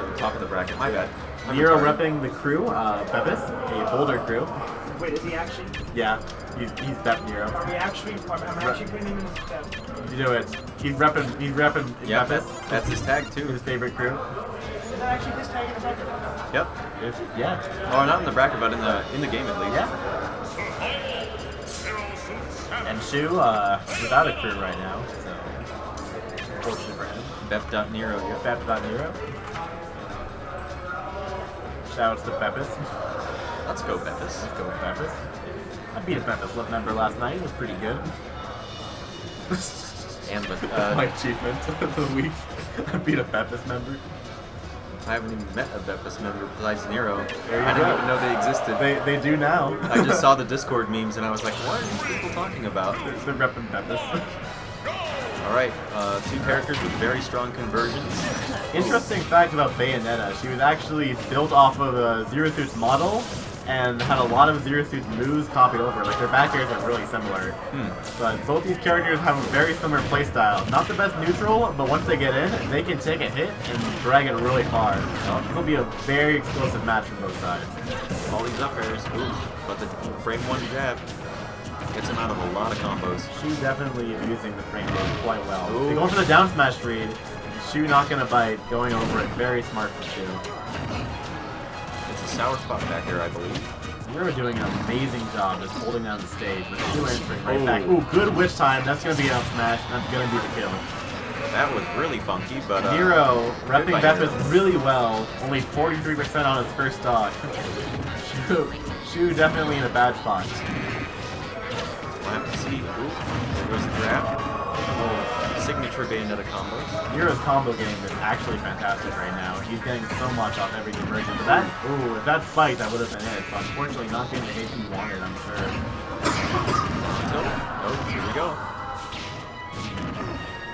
the top of the bracket. My bad. Nero repping the crew, Bevis, a Boulder crew. Wait, is he actually? Yeah, he's Bep Nero. Are we actually? I'm actually putting him in his step. You do it. He's repping Yeah, Bevis. that's his tag too. His favorite crew. Is that actually his tag in the bracket? Yep. Yeah. Oh, not in the bracket, but in the game at least. Yeah. And Shu, without a crew right now, so fortunate for him. Bep.Nero here. Bep.Nero. Shoutouts to Beppis. Let's go, Beppis. Let's go with Beppis. I beat a Beppis member last night. It was pretty good. And my achievement of the week. I beat a Beppis member. I haven't even met a Beppis member besides Nero. I go. didn't even know they existed. They do now. I just saw the Discord memes and I was like, what are these people talking about? They're repping Beppis. Alright, two characters with very strong conversions. Interesting fact about Bayonetta, she was actually built off of a Zero Suit's model and had a lot of Zero Suit's moves copied over. Like, their back airs are really similar. But both these characters have a very similar playstyle. Not the best neutral, but once they get in, they can take a hit and drag it really far. It'll be a very explosive match from both sides. All these up airs. Ooh, but the frame one jab gets him out of a lot of combos. Shu definitely using the frame rate quite well. Ooh. They go for the down smash read. Shu not gonna bite, going over it. Very smart from Shu. It's a sour spot back here, I believe. Nero doing an amazing job just holding down the stage, with Shu entering right back. Ooh, good witch time. That's gonna be an up smash. That's gonna be the kill. That was really funky, but Nero repping Nero. Beppis really well. Only 43% on his first stock. Shu definitely in a bad spot. We'll have to see. Ooh, there goes the grab. Signature Bayonetta combos. Nero's combo game is actually fantastic right now. He's getting so much off every conversion. But that, ooh, if that spiked, that would have been it. But unfortunately, not getting the hit he wanted, I'm sure. Oh, here we go.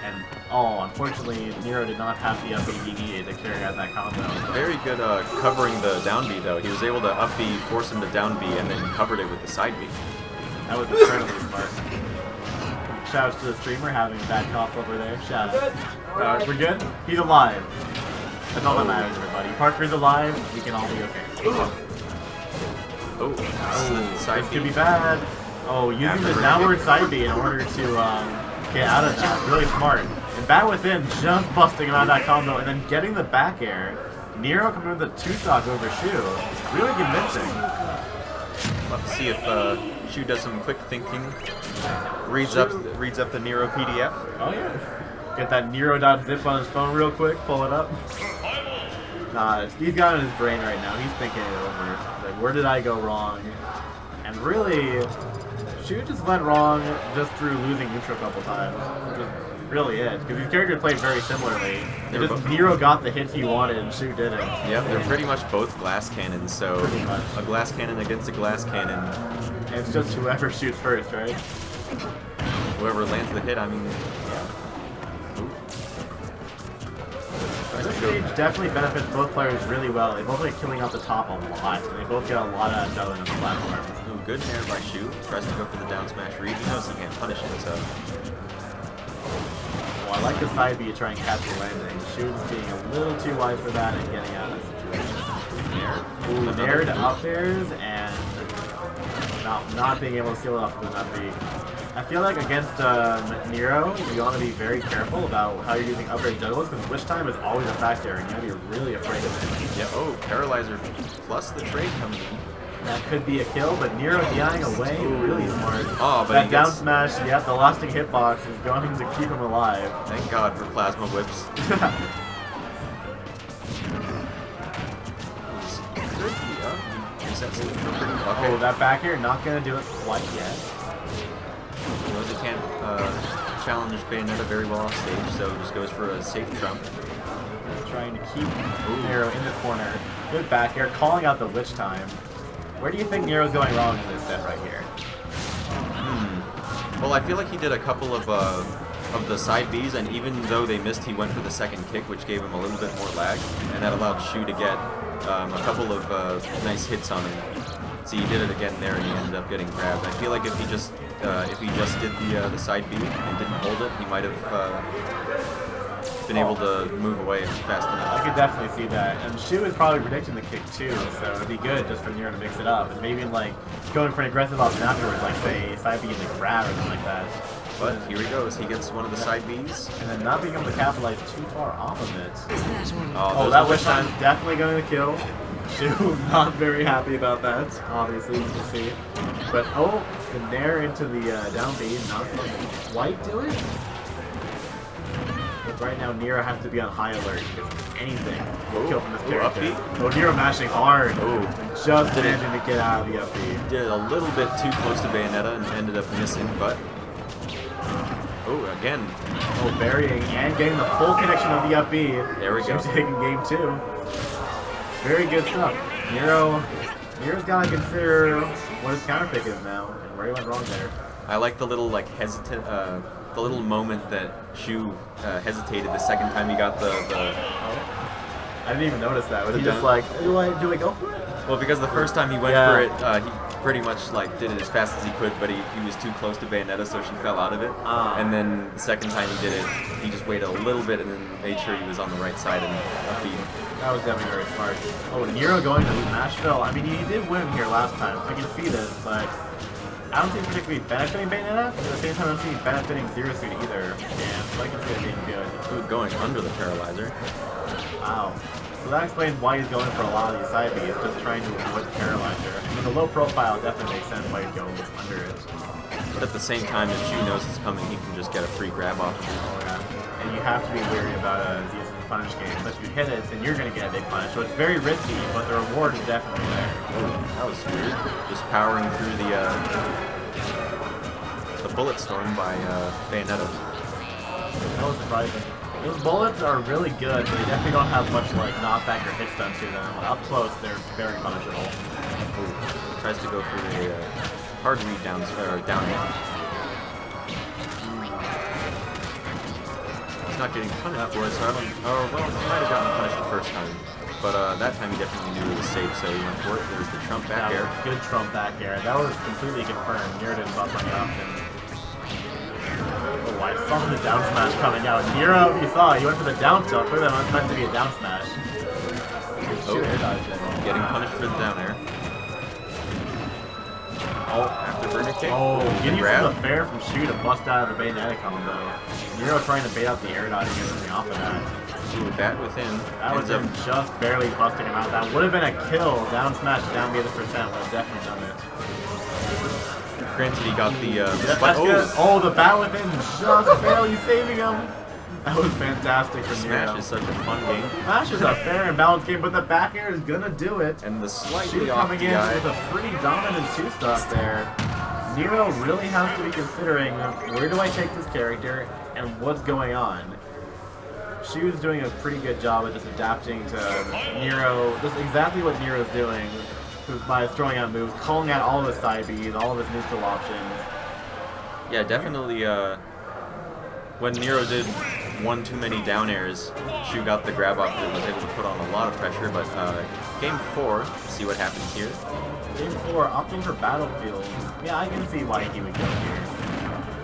And, oh, unfortunately, Nero did not have the up B needed to carry out that combo. Very good covering the down B, though. He was able to up B, force him to down B, and then covered it with the side B. That was incredibly smart. Shoutouts to the streamer having a bad cough over there. Shout out. We're good? He's alive. That's all that matters, everybody. Parker's alive. We can all be okay. Oh, side this B. could be bad. Oh, using the downward side B in order to get out of that. Really smart. And Bat Within just busting him out of that combo and then getting the back air. Nero coming with a 2-stock over Shu. Really convincing. We'll have to see if Shu does some quick thinking. Reads up the Nero PDF. Oh yeah. Get that Nero.zip on his phone real quick, pull it up. Nah, he's got it in his brain right now. He's thinking it over. Like, where did I go wrong? And really, Shu just went wrong just through losing neutral a couple times. Which is really it. Because these characters played very similarly. Nero got the hits he wanted and Shu didn't. Yep, they're pretty much both glass cannons, so Pretty much. a glass cannon against a glass cannon. And it's just whoever shoots first, right? Whoever lands the hit, I mean, yeah. This stage definitely benefits both players really well. They both like killing out the top a lot, and they both get a lot of done on the platform. Ooh, good nair by Shu. Tries to go for the down smash read. He knows he can't punish it, so. Well, I like the side B to try and catch the landing. Shu is being a little too wide for that and getting out of the situation. Nair. Ooh, nair to up airs and not being able to seal it off with an up B. I feel like against Nero, you want to be very careful about how you're using up air juggles because witch time is always a factor and you have to be really afraid of it. Yeah, oh, Paralyzer plus the trade comes in. That could be a kill, but Nero DIing away, really smart. Oh, but that he down gets... smash, yeah, the lasting hitbox is going to keep him alive. Thank God for plasma whips. Oh, that back air, not going to do it quite yet. Rosa can't challenge Bayonetta very well off stage, so just goes for a safe trump. Trying to keep Nero in the corner. Good back air, calling out the witch time. Where do you think Nero's going wrong in this set right here? Well, I feel like he did a couple of the side Bs, and even though they missed, he went for the second kick, which gave him a little bit more lag, and that allowed Shu to get a couple of nice hits on him. So he did it again there, and he ended up getting grabbed. I feel like if he just did the side B and didn't hold it, he might have been able to move away fast I enough. could definitely see that. And Shu is probably predicting the kick too, so it'd be good just for Nero to mix it up. And maybe like going for an aggressive option afterwards, like say side B in the grab or something like that. But here he goes. He gets one of the side Bs. And then not being able to capitalize too far off of it. Oh, those that are wish the- time definitely going to kill. Shu not very happy about that, obviously, you can see. But oh, the Nair into the down B, not going to quite do it. But right now, Nero has to be on high alert because anything will kill from this character. up B. Oh, Nero mashing hard. Oh. Just managing to get out of the up B. Did a little bit too close to Bayonetta and ended up missing, but... Oh, again. Oh, burying and getting the full connection of the up B. There we go. Shu's taking game 2. Very good stuff. Nero's got to consider what his counter pick is now, and where he went wrong there. I like the little, like, the little moment that Shu hesitated the second time he got the I didn't even notice that. Was The he just down- like, do I go for it? Well, because the first time he went Yeah. for it, he pretty much like did it as fast as he could, but he was too close to Bayonetta, so she fell out of it. Ah. And then the second time he did it, he just waited a little bit and then made sure he was on the right side and upbeat. That was definitely very smart. Oh, Nero going to Nashville. I mean, he did win here last time. I can see this, but I don't think particularly benefiting Bayonetta. At the same time, I don't see benefiting Zero Suit either. Yeah, so I can see it being good. Ooh, going under the paralyzer. Wow. So that explains why he's going for a lot of these side Bs, just trying to avoid the paralyzer. I mean, the low profile definitely makes sense why he's going under it. But at the same time, if Shu knows it's coming, he can just get a free grab off of it. Oh, yeah. And you have to be wary about Zeus's punish game. Unless you hit it, then you're going to get a big punish. So it's very risky, but the reward is definitely there. Oh, that was weird. Just powering through the bullet storm by Bayonetta. That was surprising. Those bullets are really good, but they definitely don't have much like knockback or hit stun to them. Up close, they're very punishable. Ooh, tries to go for a hard read down hit. He's not getting punished for it, so I don't. Oh, well, he might have gotten punished the first time, but that time he definitely knew it was safe, so he went for it. There's the Trump back air. Good Trump back air. That was completely confirmed. Nero didn't buff on the option. Oh, I saw the down smash coming out. Nero, you saw, he went for the down tilt. Clearly that was meant to be a down smash. Oh, Air dodge it. getting punished for the down air. Oh, Afterburner kick. oh, getting grab. from the fair from Shu to bust out of the Bayonetta combo. Nero trying to bait out the air dodge and get something off of that. Ooh, bat within. That was Ends him up just barely busting him out. That would have been a kill. Down smash, down B the percent would have definitely done it. Granted, he got the That's spike. good. Oh, the bat within just barely saving him. That was fantastic for Smash Nero. is such a fun game. Smash is a fair and balanced game, but the back air is gonna do it. And the Shu slightly off coming the in eye. with a pretty dominant two-stock there. Nero really has to be considering, where do I take this character and what's going on? She was doing a pretty good job of just adapting to Nero, just exactly what Nero's doing by throwing out moves, calling out all of his side Bs, all of his neutral options. Yeah, definitely. When Nero did one too many down airs, Shu got the grab off and was able to put on a lot of pressure. But game 4, see what happens here. Game 4, opting for Battlefield. Yeah, I can see why he would go here.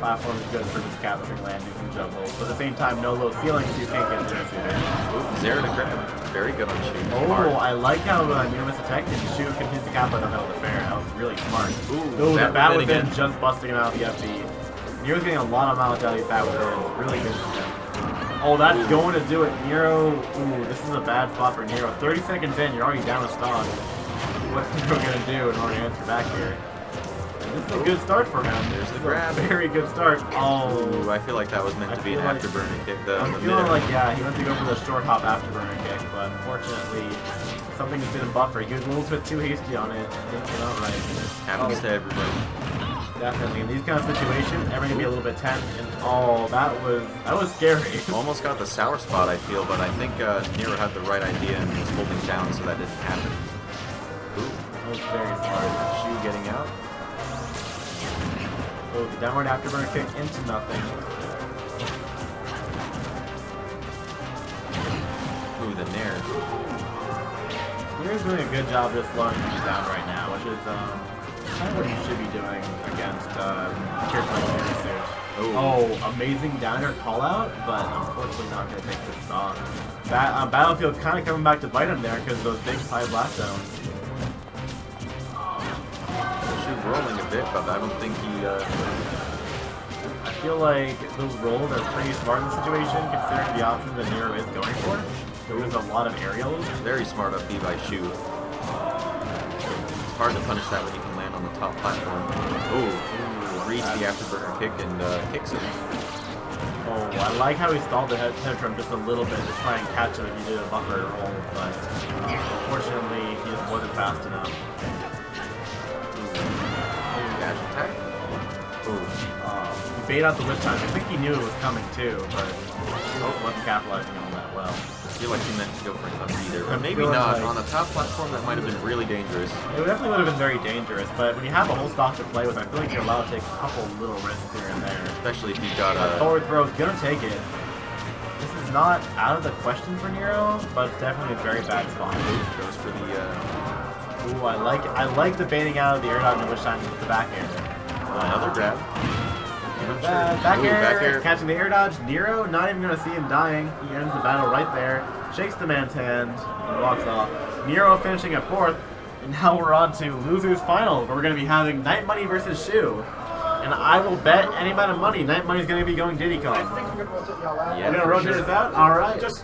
Platform is good for just capturing landings and juggles, but at the same time, no low ceilings, so you can't get zero suited. Ooh, Zero to grab. Very good on Shu. Oh, Smart. I like how Nero missed attack and Shu can hit the cap, but that was fair. That was really smart. Ooh, the bat bat within within again. just busting him out of the FD. Nero's getting a lot of mileage out of the bat within. Really good for him. Oh, that's going to do it. Nero, ooh, this is a bad spot for Nero. 30 seconds in, you're already down a stock. What's Nero going to do in order to answer back here? This is a good start for him. There's the This is grab. a very good start. Oh. Ooh, I feel like that was meant to be an I feel afterburner kick. I'm The feeling mid-air. like, yeah, he went to go for the short hop afterburner kick, but unfortunately, something didn't buffer. He was a little bit too hasty on it. Didn't get out right. Happens to everybody. Definitely. In these kind of situations, everything can be a little bit tense, and oh, that was scary. Almost got the sour spot, I feel, but I think Nero had the right idea and was holding down, so that didn't happen. Ooh, That was very smart. Shu getting out. Oh, the downward afterburner kick into nothing. Ooh, the Nair. Nero's doing a good job just slowing things down right now, which is kind of what he should be doing against characters like Zero Suit. Oh, amazing down air call out, but unfortunately not going to take this stock. Battlefield kind of coming back to bite him there because of those big side blast zones. Shoot rolling a bit, but I don't think he... I feel like those rolls are pretty smart in the situation considering the options that Nero is going for. There's a lot of aerials. Very smart up B by Shu. It's hard to punish that when you can land on the top platform. Oh, reads the afterburner kick and kicks him. Oh, I like how he stalled the head tantrum just a little bit to try and catch him if he did a buffer roll, but unfortunately he just wasn't fast enough. Dash attack. He bait out the witch time. I think he knew it was coming too, but wasn't capitalizing on that well. I feel like he meant to go for another either. Or I'm maybe feeling not. like- On the top platform, that might have been really dangerous. It definitely would have been very dangerous, but when you have a whole stock to play with, I feel like you're allowed to take a couple little risks here and there. Especially if you've got Forward throw is gonna take it. This is not out of the question for Nero, but it's definitely a very bad spot. goes for the... Ooh, I like the baiting out of the air dodge and which time with the back air. another grab. Back air, catching the air dodge. Nero, not even going to see him dying. He ends the battle right there, shakes the man's hand, and walks off. Nero finishing at 4th, and now we're on to Losers Finals, where we're going to be having Night Money versus Shu. And I will bet any amount of money, Night Money is going to be going Diddy Kong. I think I'm going to rotate y'all out. Yeah, We're going to for rotate sure. this out? Alright. Just